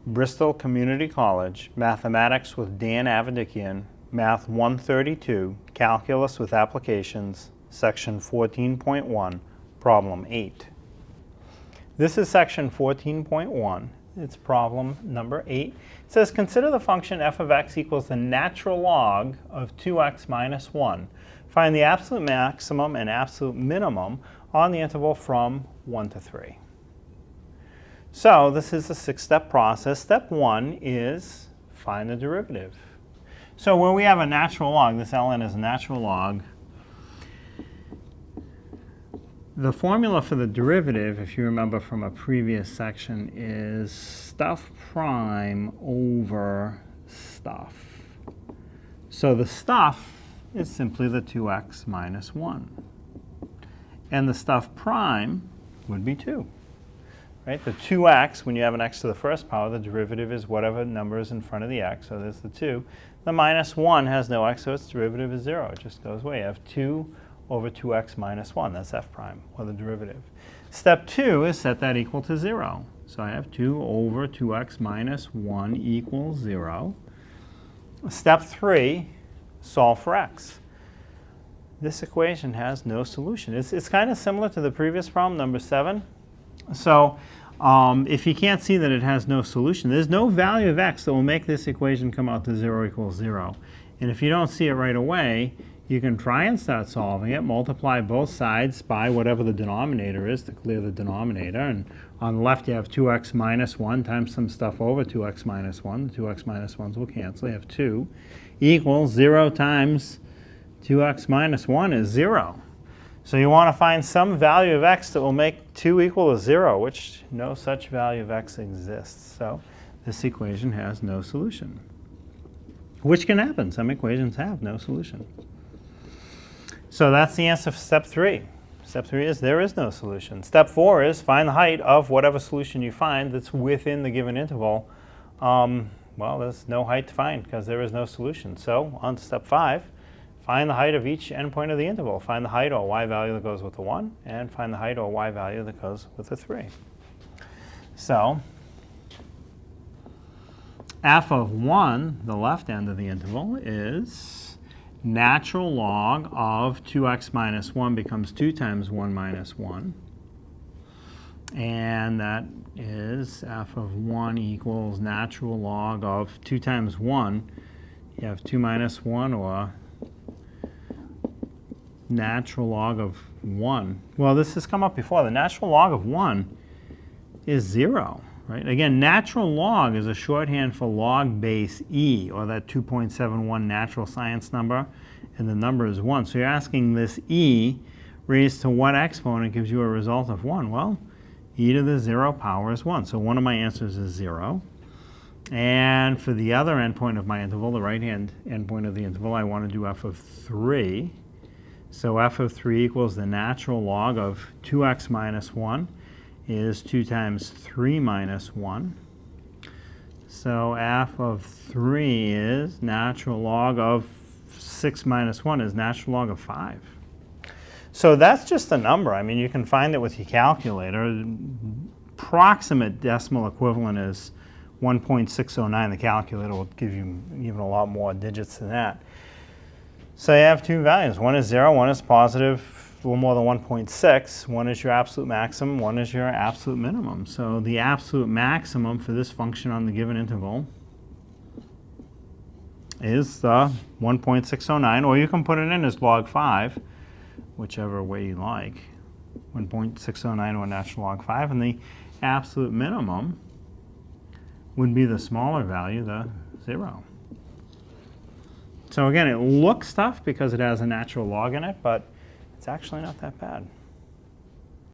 Bristol Community College, Mathematics with Dan Avedikian, Math 132, Calculus with Applications, Section 14.1, Problem 8. This is Section 14.1. It's problem number 8. It says, consider the function f of x equals the natural log of 2x minus 1. Find the absolute maximum and absolute minimum on the interval from 1 to 3. So this is a 6-step process. Step 1 is find the derivative. So when we have a natural log, this ln is a natural log, the formula for the derivative, if you remember from a previous section, is stuff prime over stuff. So the stuff is simply the 2x minus 1. And the stuff prime would be 2. Right? The 2x, when you have an x to the first power, the derivative is whatever number is in front of the x, so there's the 2. The minus 1 has no x, so its derivative is 0. It just goes away. You have 2 over 2x minus 1. That's f prime, or the derivative. Step 2 is set that equal to 0. So I have 2 over 2x minus 1 equals 0. Step 3, solve for x. This equation has no solution. It's kind of similar to the previous problem, number 7. So if you can't see that it has no solution, there's no value of x that will make this equation come out to 0 equals 0. And if you don't see it right away, you can try and start solving it, multiply both sides by whatever the denominator is to clear the denominator. And on the left you have 2x minus 1 times some stuff over 2x minus 1. The 2x minus 1s will cancel. You have 2 equals 0 times 2x minus 1 is 0. So you want to find some value of x that will make 2 equal to 0, which no such value of x exists. So this equation has no solution, which can happen. Some equations have no solution. So that's the answer for step 3. Step 3 is there is no solution. Step 4 is find the height of whatever solution you find that's within the given interval. Well, there's no height to find because there is no solution. So on to step 5. Find the height of each endpoint of the interval. Find the height or y value that goes with the 1, and find the height or y value that goes with the 3. So f of 1, the left end of the interval, is natural log of 2x minus 1 becomes 2 times 1 minus 1. And that is f of 1 equals natural log of 2 times 1. You have 2 minus 1, or natural log of 1. Well, this has come up before. The natural log of 1 is 0, right? Again, natural log is a shorthand for log base e, or that 2.71 natural science number, and the number is 1. So you're asking this e raised to what exponent gives you a result of 1? Well, e to the 0 power is 1. So one of my answers is 0. And for the other endpoint of my interval, the right-hand endpoint of the interval, I want to do f of 3. So f of 3 equals the natural log of 2x minus 1 is 2 times 3 minus 1. So f of 3 is natural log of 6 minus 1 is natural log of 5. So that's just a number. I mean, you can find it with your calculator. Approximate decimal equivalent is 1.609. The calculator will give you even a lot more digits than that. So you have two values. One is 0, one is positive, a little more than 1.6. One is your absolute maximum, one is your absolute minimum. So the absolute maximum for this function on the given interval is the 1.609, or you can put it in as log 5, whichever way you like. 1.609 or natural log 5. And the absolute minimum would be the smaller value, the 0. So again, it looks tough because it has a natural log in it, but it's actually not that bad.